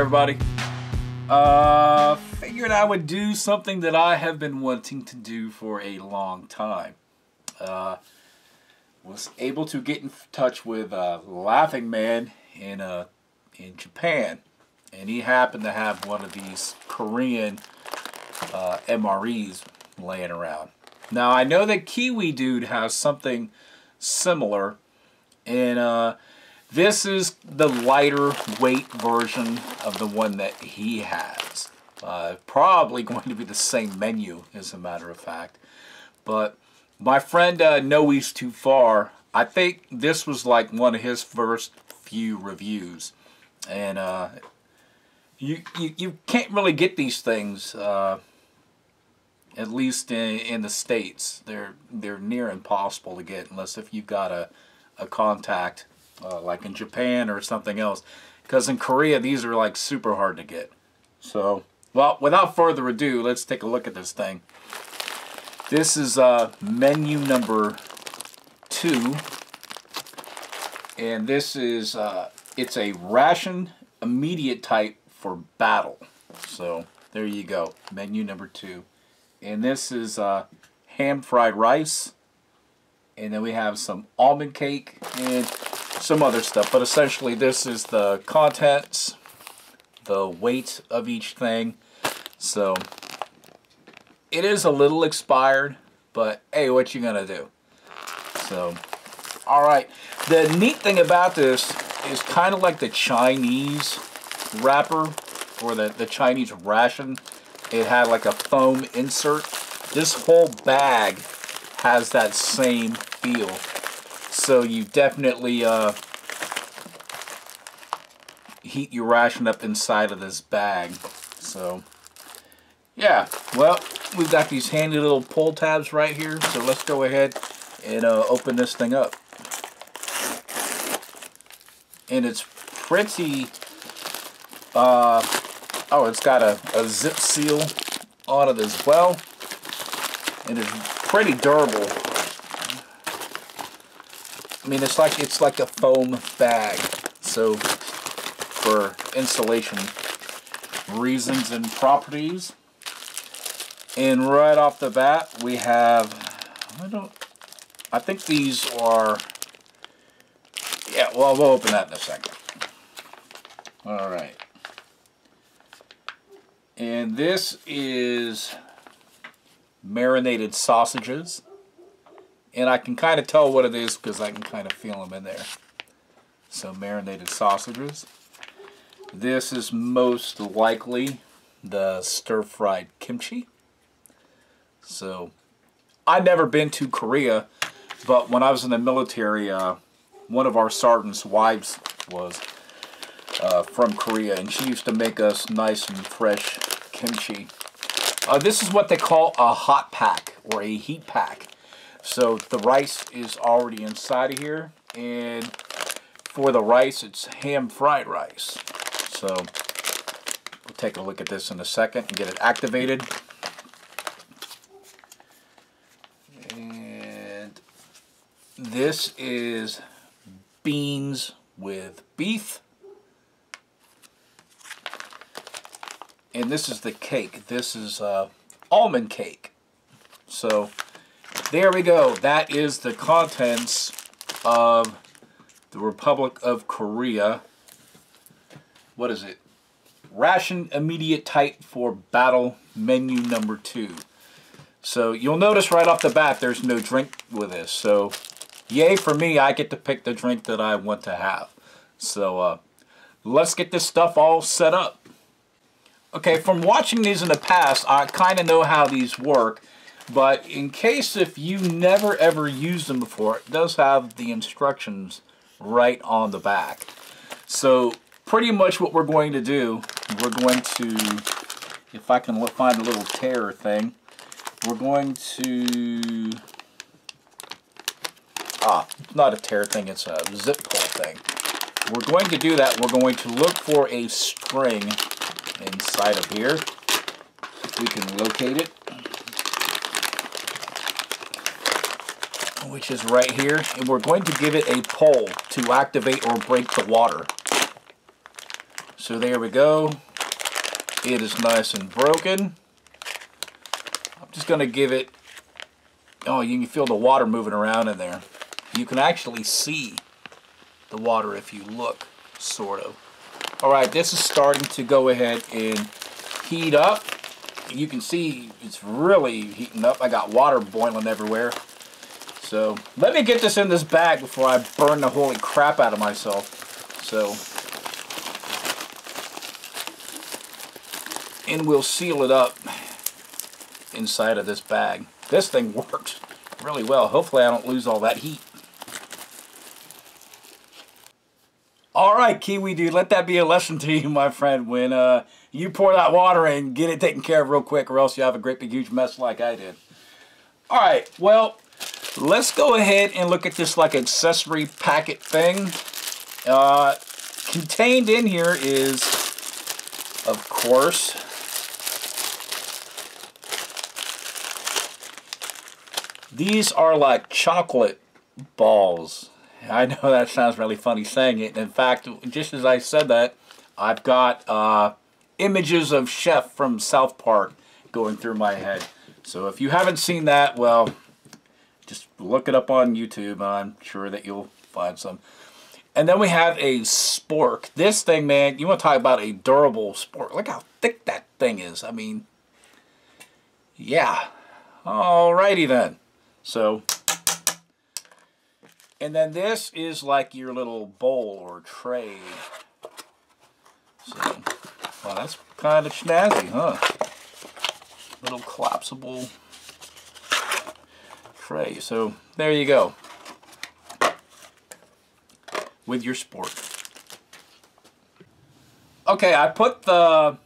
everybody. Figured I would do something that I have been wanting to do for a long time. Was able to get in touch with Laughing Man in Japan, and he happened to have one of these Korean MREs laying around. Now I know that Kiwi Dude has something similar, and this is the lighter weight version of the one that he has. Probably going to be the same menu, as a matter of fact. But my friend No He's Too Far, I think this was like one of his first few reviews. And you can't really get these things, at least in the States. They're near impossible to get unless if you've got a contact. Like in Japan or something else, because in Korea these are like super hard to get. So, well, without further ado, let's take a look at this thing. This is menu number 2, and this is it's a ration immediate type for battle. So there you go, menu number 2, and this is ham fried rice, and then we have some almond cake and some other stuff, but essentially this is the contents, the weight of each thing. So it is a little expired, but hey, what you gonna do? So, alright, the neat thing about this is kind of like the Chinese wrapper or the Chinese ration. It had like a foam insert. This whole bag has that same feel. So you definitely heat your ration up inside of this bag. So yeah, well, we've got these handy little pull tabs right here. So let's go ahead and open this thing up. And it's pretty, oh, it's got a zip seal on it as well. And it's pretty durable. I mean, it's like a foam bag, so for insulation reasons and properties. And right off the bat, we have, I think these are, yeah, well, we'll open that in a second. All right. And this is Marinated Sausages. And I can kind of tell what it is because I can kind of feel them in there. So, Marinated Sausages. This is most likely the stir-fried kimchi. So, I've never been to Korea, but when I was in the military, one of our sergeant's wives was from Korea, and she used to make us nice and fresh kimchi. This is what they call a hot pack or a heat pack. So the rice is already inside of here, and for the rice it's ham fried rice. So we'll take a look at this in a second and get it activated. And this is beans with beef. And this is the cake. This is almond cake. So there we go. That is the contents of the Republic of Korea. What is it? Ration immediate type for battle menu number 2. So you'll notice right off the bat there's no drink with this. So yay for me, I get to pick the drink that I want to have. So let's get this stuff all set up. Okay, from watching these in the past, I kind of know how these work. But in case if you never ever used them before, it does have the instructions right on the back. So pretty much what we're going to do, we're going to, if I can find a little tear thing, we're going to, not a tear thing, it's a zip pull thing. We're going to do that. We're going to look for a string inside of here, if we can locate it. Which is right here, and we're going to give it a pull to activate or break the water. So So there we go. It is nice and broken. I'm just going to give it, oh, you can feel the water moving around in there. You can actually see the water if you look, sort of. Alright, this is starting to go ahead and heat up. You can see it's really heating up. I got water boiling everywhere. So let me get this in this bag before I burn the holy crap out of myself. So, and we'll seal it up inside of this bag. This thing works really well. Hopefully I don't lose all that heat. Alright, Kiwi dude, let that be a lesson to you, my friend. When you pour that water in, get it taken care of real quick, or else you have a great big huge mess like I did. Alright, well, let's go ahead and look at this like accessory packet thing. Contained in here is, of course, these are like chocolate balls. I know that sounds really funny saying it. In fact, just as I said that, I've got images of Chef from South Park going through my head. So if you haven't seen that, well, just look it up on YouTube, and I'm sure that you'll find some. And then we have a Spork. This thing, man, you want to talk about a durable Spork. Look how thick that thing is. I mean, yeah. Alrighty then. So, and then this is like your little bowl or tray. So, well, that's kind of snazzy, huh? Little collapsible tray. So, there you go. With your Spork. Okay, I put the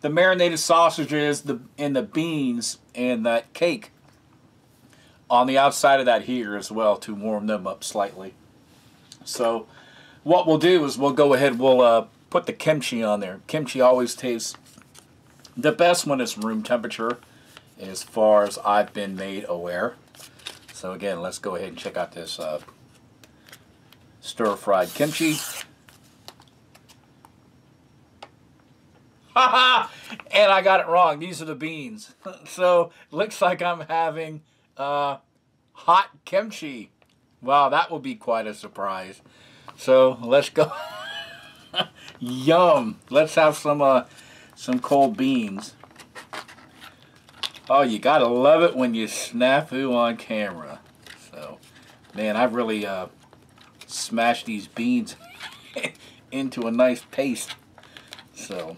marinated sausages and the beans and that cake on the outside of that heater as well to warm them up slightly. So what we'll do is we'll go ahead, we'll put the kimchi on there. Kimchi always tastes the best when it's room temperature, as far as I've been made aware. So again, let's go ahead and check out this stir-fried kimchi. Haha! And I got it wrong. These are the beans. So looks like I'm having hot kimchi. Wow, that will be quite a surprise. So let's go. Yum. Let's have some cold beans. Oh, you gotta love it when you snafu on camera. So, man, I've really smashed these beans into a nice paste. So,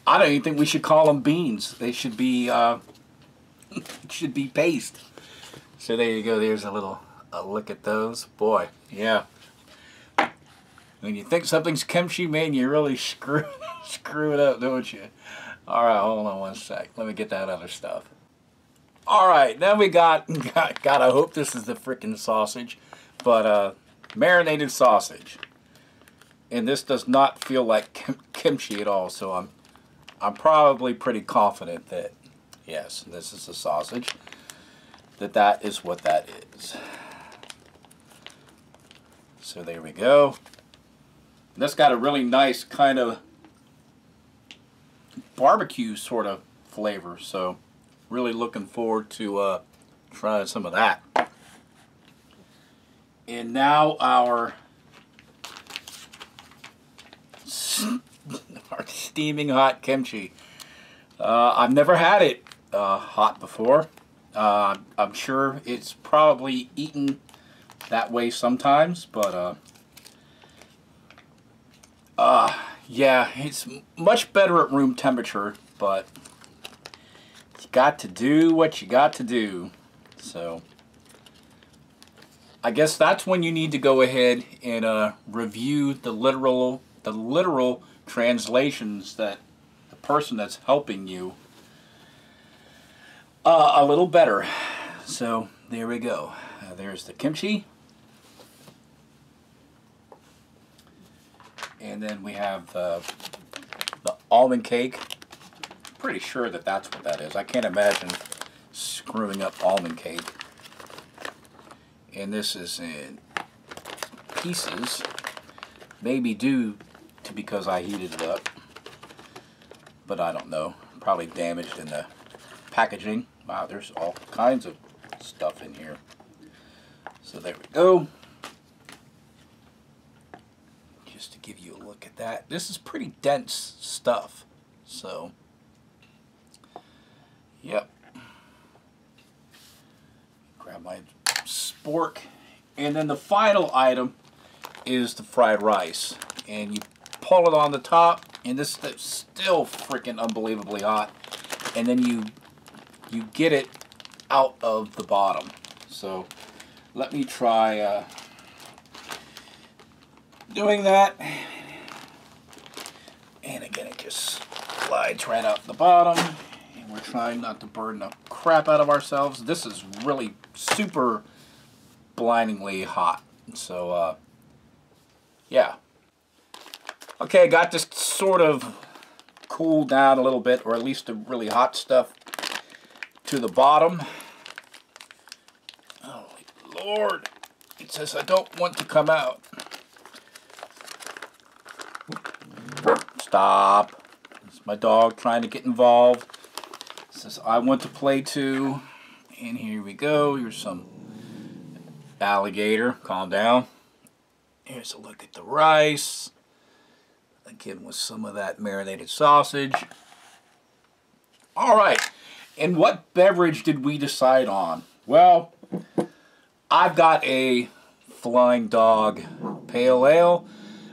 I don't even think we should call them beans. They should be it should be paste. So there you go. There's a look at those. Boy, yeah. When you think something's kimchi, man, you really screw it up, don't you? All right, hold on one sec. Let me get that other stuff. All right, then we got I hope this is the frickin' sausage, but marinated sausage. And this does not feel like kimchi at all. So I'm probably pretty confident that, yes, this is the sausage, that is what that is. So there we go. That's got a really nice kind of barbecue sort of flavor, so really looking forward to trying some of that. And now our steaming hot kimchi. I've never had it hot before. I'm sure it's probably eaten that way sometimes, but yeah, it's much better at room temperature, but you got to do what you got to do. So I guess that's when you need to go ahead and review the literal translations that the person that's helping you a little better. So there we go. There's the kimchi. And then we have the almond cake. Pretty sure that that's what that is. I can't imagine screwing up almond cake. And this is in pieces. Maybe do because I heated it up. But I don't know. Probably damaged in the packaging. Wow, there's all kinds of stuff in here. So there we go. Just to give you a look at that. This is pretty dense stuff. So, yep. Grab my spork. And then the final item is the fried rice. And you pull it on the top, and this is still freaking unbelievably hot. And then you get it out of the bottom. So let me try doing that. And again, it just slides right out the bottom. And we're trying not to burn the crap out of ourselves. This is really super blindingly hot. So, yeah. Okay, got this sort of cooled down a little bit, or at least the really hot stuff to the bottom. Oh, Lord. It says I don't want to come out. Stop. It's my dog trying to get involved. It says I want to play too. And here we go. Here's some alligator. Calm down. Here's a look at the rice. Again, with some of that marinated sausage. All right. And what beverage did we decide on? Well, I've got a Flying Dog Pale Ale.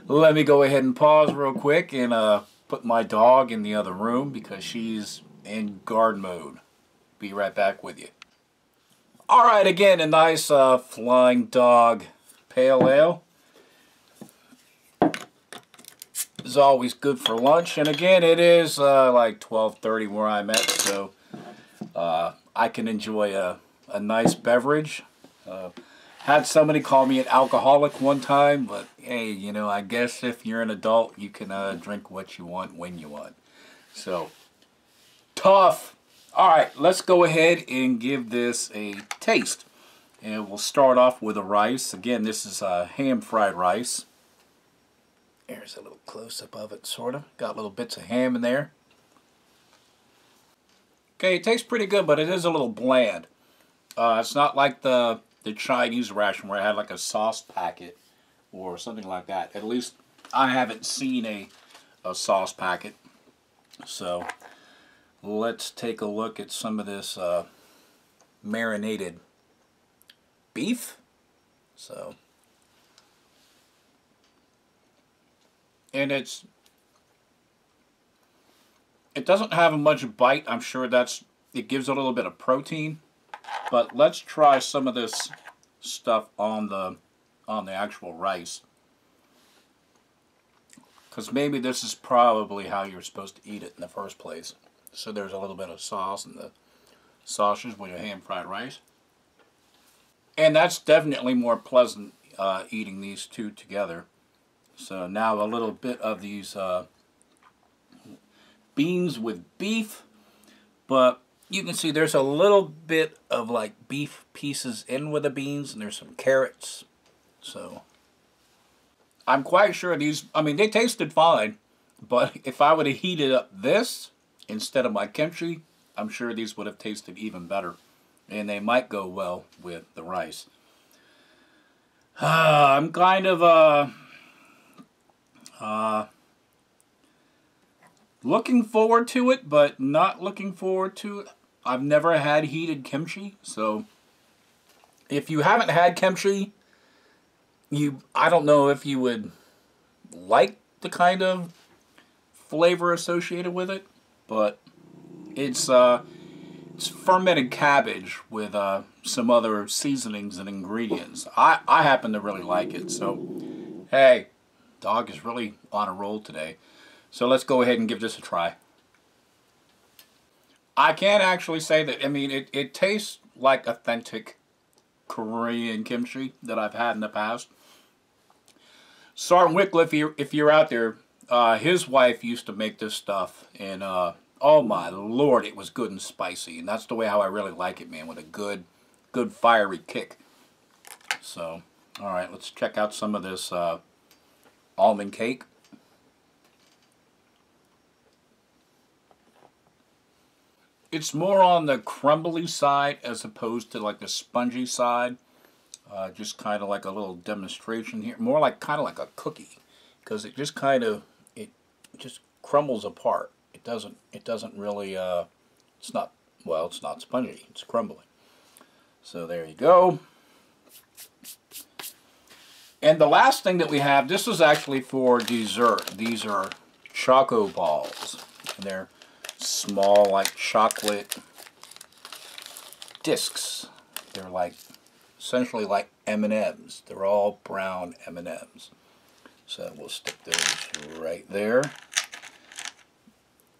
Let me go ahead and pause real quick and put my dog in the other room because she's in guard mode. Be right back with you. All right, again, a nice Flying Dog Pale Ale. Is always good for lunch, and again, it is like 12:30 where I'm at, so I can enjoy a nice beverage. Had somebody call me an alcoholic one time, but hey, you know, I guess if you're an adult, you can drink what you want when you want. So, tough. All right, let's go ahead and give this a taste. And we'll start off with the rice. Again, this is ham fried rice. There's a little close-up of it, sort of. Got little bits of ham in there. Okay, it tastes pretty good, but it is a little bland. It's not like the Chinese ration where I had like a sauce packet or something like that. At least I haven't seen a sauce packet. So let's take a look at some of this marinated beef. So, and it doesn't have much bite. I'm sure it gives a little bit of protein. But let's try some of this stuff on the actual rice. Because maybe this is probably how you're supposed to eat it in the first place. So there's a little bit of sauce in the sausage with your ham fried rice. And that's definitely more pleasant eating these two together. So now a little bit of these beans with beef. But you can see there's a little bit of like beef pieces in with the beans, and there's some carrots. So I'm quite sure these, I mean, they tasted fine, but if I would have heated up this instead of my kimchi, I'm sure these would have tasted even better. And they might go well with the rice. I'm kind of looking forward to it, but not looking forward to it. I've never had heated kimchi, so if you haven't had kimchi, I don't know if you would like the kind of flavor associated with it, but it's fermented cabbage with some other seasonings and ingredients. I happen to really like it, so hey, dog is really on a roll today. So let's go ahead and give this a try. I can actually say that, I mean, it tastes like authentic Korean kimchi that I've had in the past. Sergeant Wycliffe, if you're out there, his wife used to make this stuff, and oh my Lord, it was good and spicy, and that's the way how I really like it, man, with a good fiery kick. So, all right, let's check out some of this almond cake. It's more on the crumbly side as opposed to like the spongy side. Just kind of like a little demonstration here. More like kind of like a cookie, because it just kind of just crumbles apart. It doesn't really. It's not, well, it's not spongy. It's crumbling. So there you go. And the last thing that we have, this is actually for dessert. These are Choco Balls. And they're small, like chocolate discs. They're like, essentially like M&Ms. They're all brown M&Ms. So we'll stick those right there.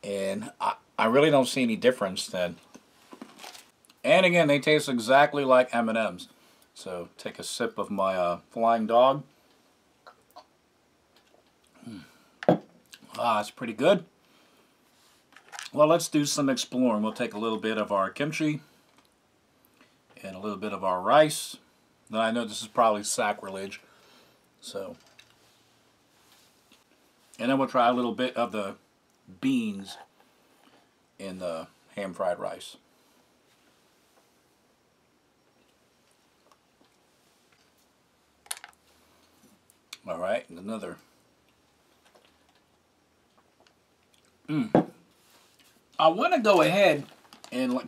And I really don't see any difference then. And again, they taste exactly like M&Ms. So take a sip of my Flying Dog. It's pretty good. Well, let's do some exploring. We'll take a little bit of our kimchi and a little bit of our rice. Now, I know this is probably sacrilege. So, and then we'll try a little bit of the beans in the ham fried rice. All right, and another. I want to go ahead and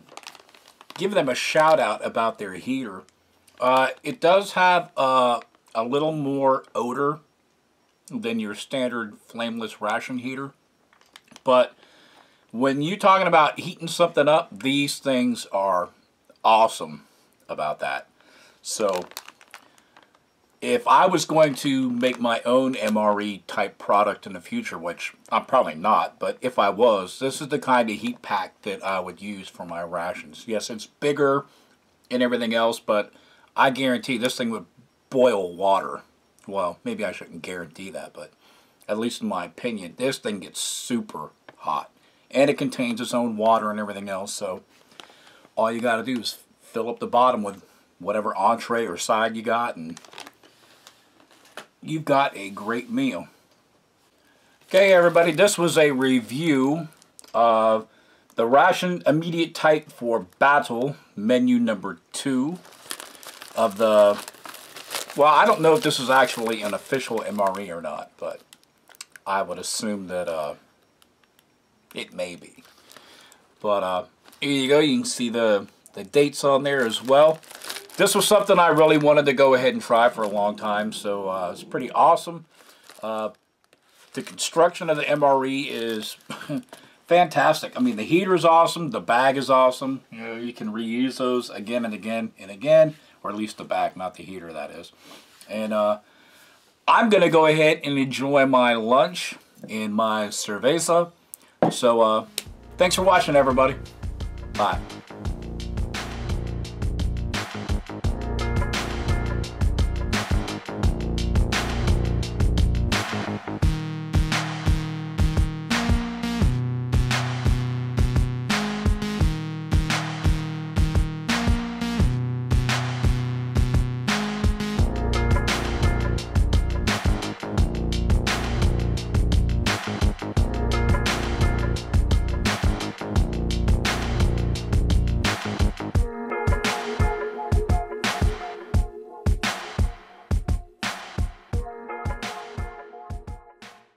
give them a shout out about their heater. It does have a little more odor than your standard flameless ration heater. But when you're talking about heating something up, these things are awesome about that. So if I was going to make my own MRE type product in the future, which I'm probably not, but if I was, this is the kind of heat pack that I would use for my rations. Yes, it's bigger and everything else, but I guarantee this thing would boil water. Well, maybe I shouldn't guarantee that, but at least in my opinion, this thing gets super hot. And it contains its own water and everything else, so all you got to do is fill up the bottom with whatever entree or side you got, and you've got a great meal. Okay, everybody, this was a review of the Ration Immediate Type for Battle menu number 2 of the, well, I don't know if this is actually an official MRE or not, but I would assume that it may be. But here you go, you can see the dates on there as well. This was something I really wanted to go ahead and try for a long time, so it's pretty awesome. The construction of the MRE is fantastic. I mean, the heater is awesome, the bag is awesome. You know, you can reuse those again and again and again, or at least the bag, not the heater, that is. And I'm going to go ahead and enjoy my lunch in my cerveza. So, thanks for watching, everybody. Bye.